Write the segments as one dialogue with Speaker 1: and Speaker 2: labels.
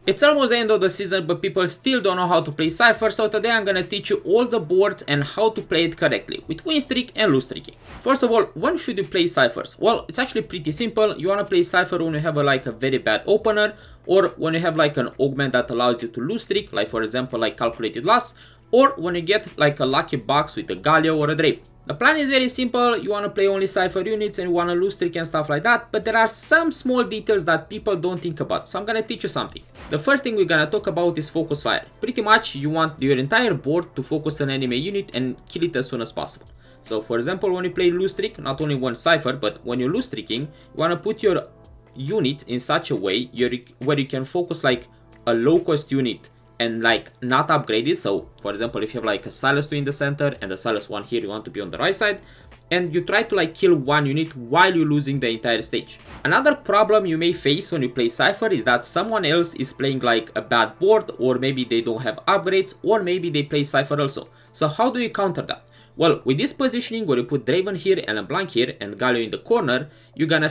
Speaker 1: It's almost the end of the season, but people still don't know how to play Cypher, so today I'm gonna teach you all the boards and how to play it correctly with Winstreak and Losestreak. First of all, when should you play Cyphers? Well, it's actually pretty simple. You wanna play Cypher when you have a very bad opener, or when you have like an augment that allows you to Losestreak, like for example like calculated loss, or when you get like a lucky box with a Galio or a Drave. The plan is very simple. You want to play only Cypher units and you want to Losestreak and stuff like that, but there are some small details that people don't think about, so I'm gonna teach you something. The first thing we're gonna talk about is focus fire. Pretty much you want your entire board to focus an enemy unit and kill it as soon as possible. So for example, when you play Losestreak, not only one Cypher, but when you're Losestreaking, you want to put your unit in such a way where you can focus like a low cost unit and like not upgraded. So for example, if you have like a Silas 2 in the center and a Silas 1 here, you want to be on the right side, and you try to like kill one unit while you're losing the entire stage. Another problem you may face when you play Cypher is that someone else is playing like a bad board, or maybe they don't have upgrades, or maybe they play Cypher also. So how do you counter that? Well, with this positioning where you put Draven here and a Blanc here and Galio in the corner, you're gonna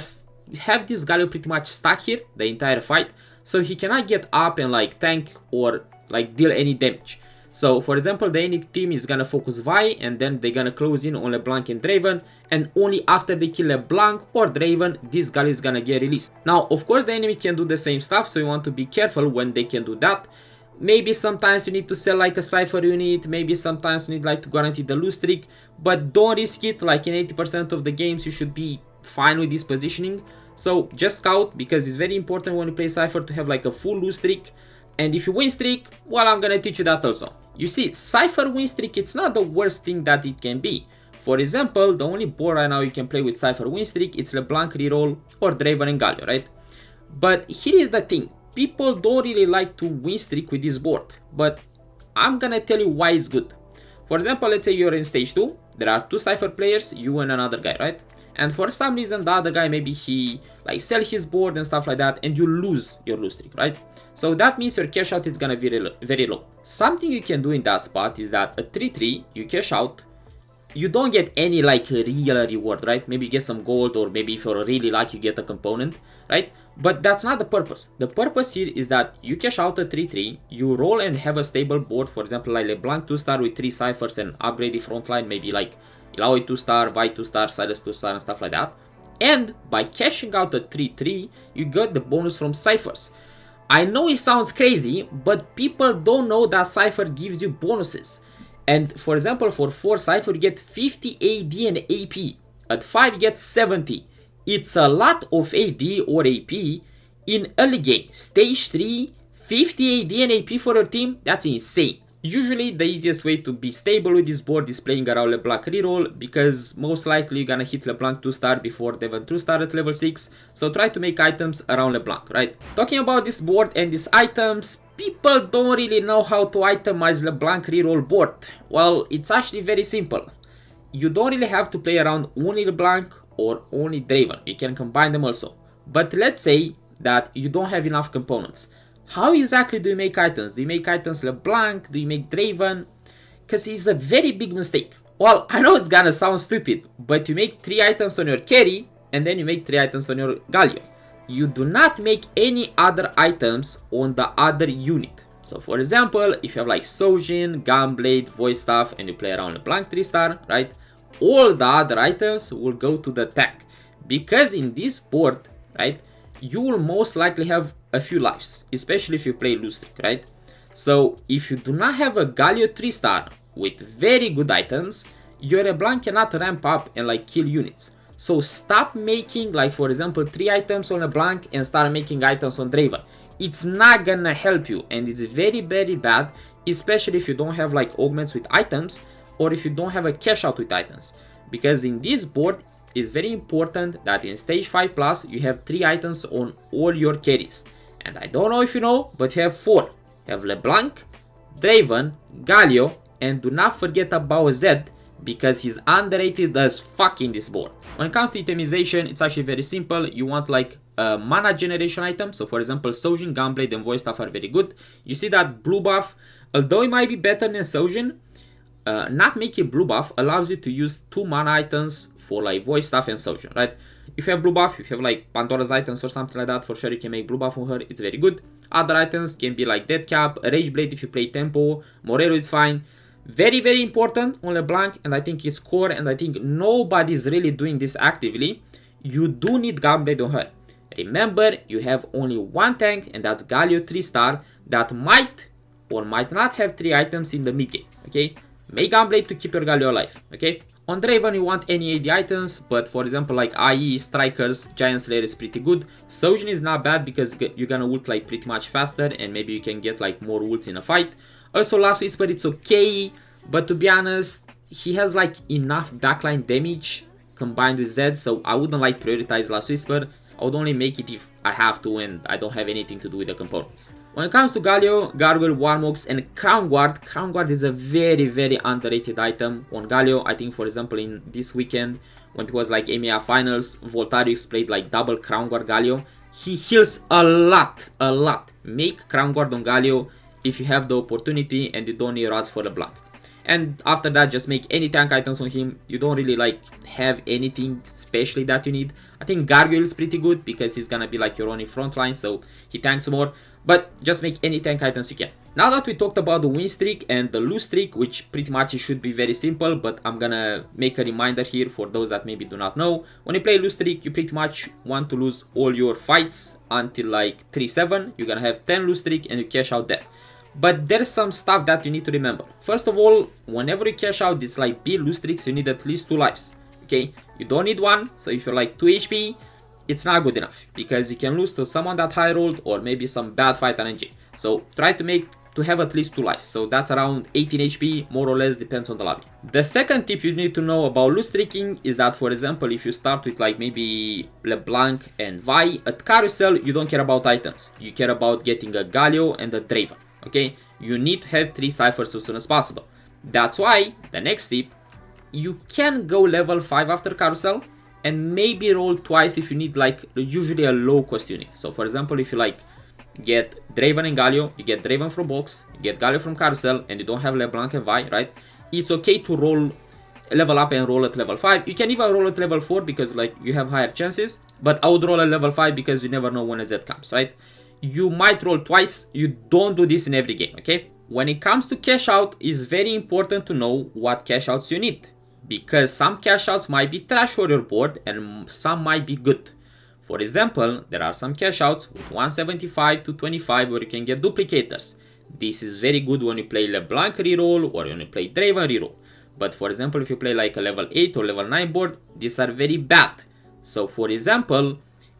Speaker 1: have this Galio pretty much stuck here the entire fight, so he cannot get up and like tank or like deal any damage. So for example, the enemy team is gonna focus Vi, and then they're gonna close in on LeBlanc and Draven, and only after they kill LeBlanc or Draven, this Galio is gonna get released. Now of course the enemy can do the same stuff, so you want to be careful when they can do that. Maybe sometimes you need to sell like a Cypher unit, maybe sometimes you need like to guarantee the Losestreak, but don't risk it. Like in 80% of the games you should be fine with this positioning. So just scout, because it's very important when you play Cypher to have like a full Losestreak. And if you Winstreak, well, I'm gonna teach you that also. You see, Cypher Winstreak, it's not the worst thing that it can be. For example, the only board right now you can play with Cypher Winstreak, it's LeBlanc reroll or Draven and Galio, right? But here is the thing, people don't really like to Winstreak with this board, but I'm gonna tell you why it's good. For example, let's say you're in stage 2, there are 2 Cypher players, you and another guy, right? And for some reason the other guy, maybe he like sell his board and stuff like that, and you lose your Losestreak, right? So that means your cash out is gonna be very low. Something you can do in that spot is that a 3-3, you cash out, you don't get any like real reward, right? Maybe you get some gold, or maybe if you're really lucky you get a component, right? But that's not the purpose. The purpose here is that you cash out a 3-3, you roll and have a stable board, for example like LeBlanc 2-star with 3 Cyphers and upgrade the front line, maybe like Ilaoi 2-star, Vi 2-star, Silas 2-star and stuff like that. And by cashing out a 3-3, you get the bonus from Cyphers. I know it sounds crazy, but people don't know that Cypher gives you bonuses. And for example, for 4 Cypher you get 50 AD and AP. At 5 you get 70. It's a lot of AD or AP in early game. Stage 3, 50 AD and AP for your team, that's insane. Usually the easiest way to be stable with this board is playing around LeBlanc reroll, because most likely you're gonna hit LeBlanc 2-star before Draven 2-star at level 6, so try to make items around LeBlanc, right? Talking about this board and these items, people don't really know how to itemize LeBlanc reroll board. Well, it's actually very simple. You don't really have to play around only LeBlanc or only Draven, you can combine them also. But let's say that you don't have enough components. How exactly do you make items? Do you make items LeBlanc? Do you make Draven? Because it's a very big mistake. Well, I know it's gonna sound stupid, but you make 3 items on your carry, and then you make 3 items on your Galio. You do not make any other items on the other unit. So for example, if you have like Sojin, Gunblade, Voice Staff, and you play around LeBlanc 3-star, right? All the other items will go to the tank. Because in this board, right, you will most likely have a few lives, especially if you play Losestreak, right? So if you do not have a Galio 3-star with very good items, your LeBlanc cannot ramp up and like kill units. So stop making like for example 3 items on LeBlanc and start making items on Draven. It's not gonna help you, and it's very bad, especially if you don't have like augments with items, or if you don't have a cash out with items. Because in this board, it's very important that in stage 5 plus you have 3 items on all your carries. And I don't know if you know, but you have 4. You have LeBlanc, Draven, Galio, and do not forget about Zed, because he's underrated as fuck in this board. When it comes to itemization, it's actually very simple. You want like a mana generation item. So for example, Sojin, Gunblade, and Voice Staff are very good. You see that blue buff, although it might be better than Sojin, not making blue buff allows you to use 2 mana items for like Voice Staff and Sojin, right? If you have blue buff, if you have like Pandora's items or something like that, for sure you can make blue buff on her, it's very good. Other items can be like Dead Cap, Rage Blade if you play tempo, Morero is fine. Very, very important on LeBlanc, and I think it's core, and I think nobody's really doing this actively. You do need Gunblade on her. Remember, you have only one tank, and that's Galio 3-star, that might or might not have 3 items in the mid game, okay? Make Gunblade to keep your Galio alive, okay? On Draven, you want any AD items, but for example, like IE, Strikers, Giant Slayer is pretty good. Sojin is not bad because you're gonna ult like pretty much faster, and maybe you can get like more ults in a fight. Also, Last Whisper, it's okay, but to be honest, he has like enough backline damage combined with Zed, so I wouldn't like prioritize Last Whisper. I would only make it if I have to and I don't have anything to do with the components. When it comes to Galio, Gargoyle, Warmox, and Crown Guard is a very, very underrated item on Galio. I think, for example, in this weekend, when it was like EMEA Finals, Voltarius played like double Crown Guard Galio. He heals a lot, a lot. Make Crown Guard on Galio if you have the opportunity and you don't need rods for LeBlanc. And after that, just make any tank items on him. You don't really like have anything specially that you need. I think Gargoyle is pretty good because he's gonna be like your only front line, so he tanks more. But just make any tank items you can. Now that we talked about the win streak and the lose streak, which pretty much it should be very simple, but I'm gonna make a reminder here for those that maybe do not know. When you play lose streak, you pretty much want to lose all your fights until like 3-7. You're gonna have 10 lose streak and you cash out there. But there's some stuff that you need to remember. First of all, whenever you cash out this like B lose streaks, you need at least 2 lives. Okay, you don't need 1, so if you're like 2 HP, it's not good enough because you can lose to someone that high rolled or maybe some bad fight RNG. So try to have at least 2 lives. So that's around 18 HP, more or less, depends on the lobby. The second tip you need to know about lose streaking is that, for example, if you start with like maybe LeBlanc and Vi, at Carousel, you don't care about items. You care about getting a Galio and a Draven. Okay, you need to have 3 Cyphers as soon as possible. That's why the next tip, you can go level 5 after Carousel and maybe roll twice if you need like usually a low cost unit. So for example, if you like get Draven and Galio, you get Draven from box, you get Galio from Carousel, and you don't have LeBlanc and Vi, right? It's okay to roll, level up and roll at level 5. You can even roll at level 4 because like you have higher chances, but I would roll at level 5 because you never know when a Zed comes, right? You might roll twice, you don't do this in every game, okay? When it comes to cash out, it's very important to know what cash outs you need, because some cash outs might be trash for your board and some might be good. For example, there are some cash outs with 175 to 25 where you can get duplicators. This is very good when you play LeBlanc reroll or when you play Draven reroll. But for example, if you play like a level 8 or level 9 board, these are very bad. So for example,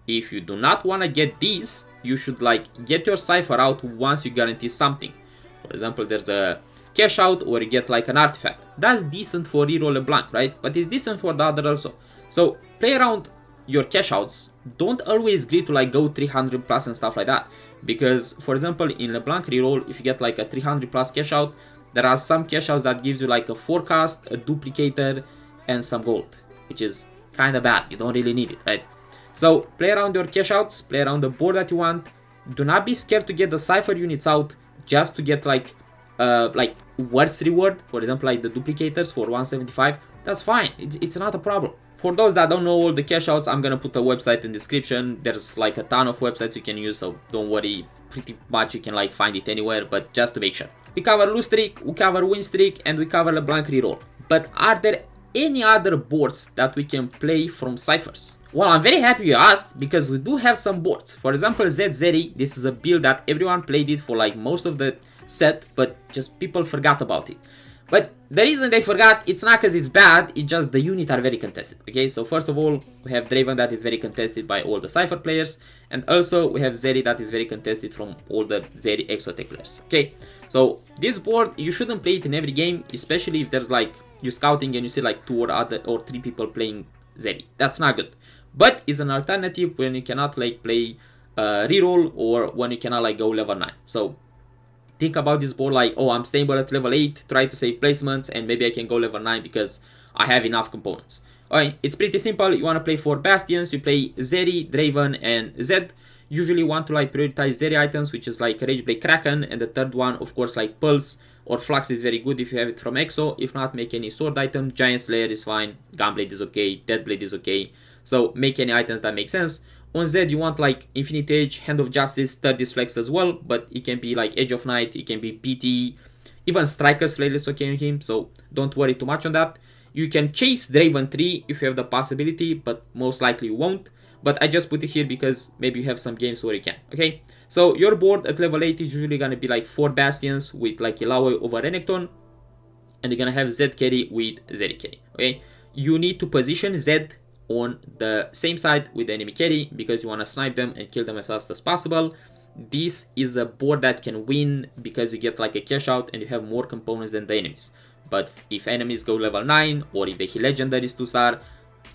Speaker 1: if you do not want to get these, you should like get your Cypher out once you guarantee something. For example, there's a cash out or you get like an artifact. That's decent for reroll LeBlanc, right? But it's decent for the other also. So play around your cash outs. Don't always agree to like go 300 plus and stuff like that. Because for example, in LeBlanc reroll, if you get like a 300 plus cash out, there are some cash outs that gives you like a forecast, a duplicator, and some gold, which is kind of bad. You don't really need it, right? So play around your cash outs, play around the board that you want. Do not be scared to get the Cypher units out just to get like worse reward. For example, like the duplicators for 175. That's fine. It's not a problem. For those that don't know all the cash outs, I'm gonna put a website in the description. There's like a ton of websites you can use, so don't worry. Pretty much you can like find it anywhere, but just to make sure. We cover lose streak, we cover win streak, and we cover LeBlanc reroll. But are there any other boards that we can play from Cyphers? Well, I'm very happy you asked because we do have some boards. For example, Zed Zeri, this is a build that everyone played it for like most of the set, but just people forgot about it. But the reason they forgot, it's not because it's bad, it's just the units are very contested, okay? So first of all, we have Draven that is very contested by all the Cypher players, and also we have Zeri that is very contested from all the Zeri Exotech players, okay? So this board, you shouldn't play it in every game, especially if there's like, you're scouting and you see like 2 or 3 people playing Zeri. That's not good. But it's an alternative when you cannot like play reroll or when you cannot like go level 9. So think about this board like, oh, I'm stable at level 8, try to save placements, and maybe I can go level 9 because I have enough components. Alright, it's pretty simple. You want to play 4 Bastions, you play Zeri, Draven, and Zed. Usually want to like prioritize Zeri items, which is like Rage Blade Kraken, and the third one, of course, like Pulse or Flux is very good if you have it from Exo. If not, make any sword item. Giant Slayer is fine, Gunblade is okay, Deadblade is okay. So make any items that make sense. On Zed, you want like Infinite Edge, Hand of Justice, 30 Flex as well, but it can be like Edge of Night, it can be PT, even Striker's Flail is okay on him, so don't worry too much on that. You can chase Draven 3 if you have the possibility, but most likely you won't. But I just put it here because maybe you have some games where you can, okay? So your board at level 8 is usually gonna be like 4 Bastions with like Illaoi over Renekton, and you're gonna have Zed carry with Zeri carry, okay? You need to position Zed on the same side with the enemy carry because you wanna snipe them and kill them as fast as possible. This is a board that can win because you get like a cash out and you have more components than the enemies. But if enemies go level 9 or if the He Legendary is 2-star,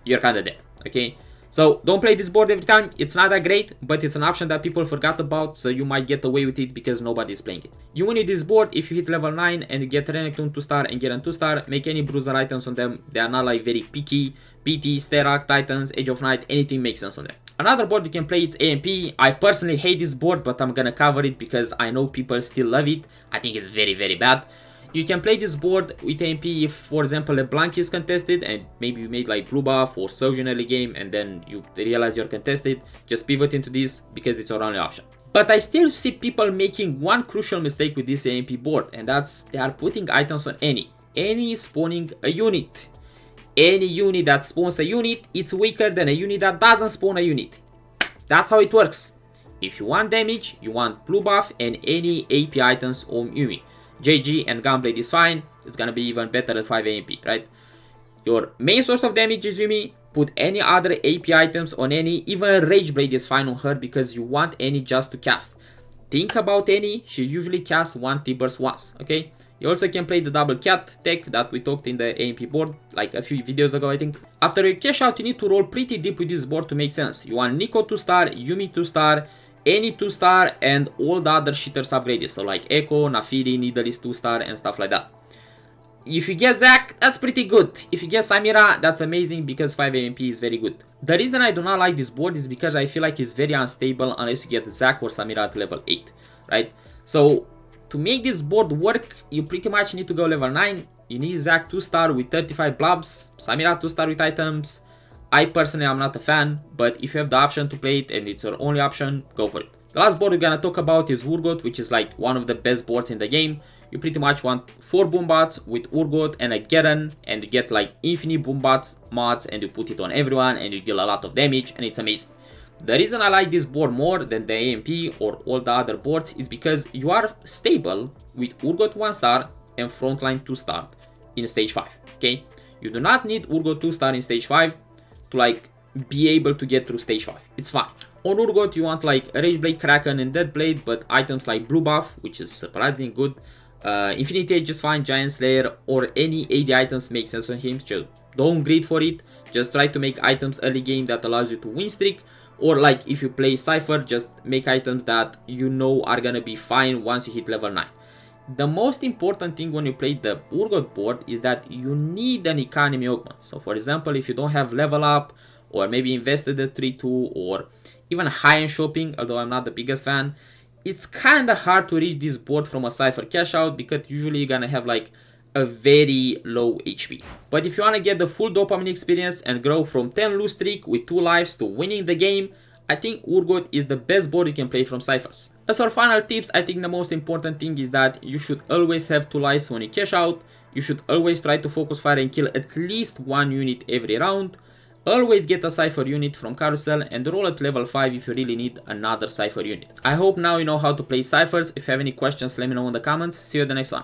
Speaker 1: you're kinda dead, okay? So don't play this board every time. It's not that great, but it's an option that people forgot about, so you might get away with it because nobody's playing it. You win with this board if you hit level 9 and you get Renekton 2-star and get a 2-star. Make any bruiser items on them. They are not like very picky. PT, Sterak, Titans, Age of Night, anything makes sense on them. Another board you can play is A.M.P. I personally hate this board, but I'm gonna cover it because I know people still love it. I think it's very, very bad. You can play this board with A.M.P. if, for example, a blank is contested and maybe you made like blue buff or Surge in early game and then you realize you're contested. Just pivot into this because it's your only option. But I still see people making one crucial mistake with this A.M.P. board, and that's they are putting items on any spawning a unit. Any unit that spawns a unit, it's weaker than a unit that doesn't spawn a unit. That's how it works. If you want damage, you want blue buff and any AP items on Yumi. JG and Gunblade is fine, it's gonna be even better at 5 A.M.P, right? Your main source of damage is Yumi, put any other AP items on any, even Rageblade is fine on her because you want any just to cast. Think about any, she usually casts 1 T-burst once, okay? You also can play the double cat tech that we talked in the A.M.P. board like a few videos ago, I think. After you cash out, you need to roll pretty deep with this board to make sense. You want Nico 2-star, Yumi 2-star, any 2-star, and all the other shitters upgraded. So like Echo, Nafiri, Needle is 2-star and stuff like that. If you get Zac, that's pretty good. If you get Samira, that's amazing because 5 A.M.P. is very good. The reason I do not like this board is because I feel like it's very unstable unless you get Zac or Samira at level 8, right? So to make this board work, you pretty much need to go level 9. You need Zac 2-star with 35 blobs, Samira 2-star with items. I personally am not a fan, but if you have the option to play it and it's your only option, go for it. The last board we're gonna talk about is Urgot, which is like one of the best boards in the game. You pretty much want 4 boombots with Urgot and a Garen, and you get like infinite boombots mods and you put it on everyone and you deal a lot of damage and it's amazing. The reason I like this board more than the A.M.P. or all the other boards is because you are stable with Urgot 1-star and Frontline 2-star in stage 5, okay? You do not need Urgot 2-star in stage 5 to like be able to get through stage 5. It's fine. On Urgot you want like Rageblade, Kraken and Deadblade, but items like blue buff, which is surprisingly good, Infinite Edge is fine, Giant Slayer or any AD items make sense on him. Just don't greed for it, just try to make items early game that allows you to win streak, or like if you play Cypher, just make items that you know are gonna be fine once you hit level 9. The most important thing when you play the Urgot board is that you need an economy augment. So for example, if you don't have level up or maybe invested at 3-2 or even high-end shopping, although I'm not the biggest fan, it's kinda hard to reach this board from a Cypher cash out because usually you're gonna have like a very low HP. But if you wanna get the full dopamine experience and grow from 10 lose streak with 2 lives to winning the game, I think Urgot is the best board you can play from Cyphers. As for final tips, I think the most important thing is that you should always have 2 lives when you cash out. You should always try to focus fire and kill at least 1 unit every round. Always get a Cypher unit from Carousel and roll at level 5 if you really need another Cypher unit. I hope now you know how to play Cyphers. If you have any questions, let me know in the comments. See you at the next one.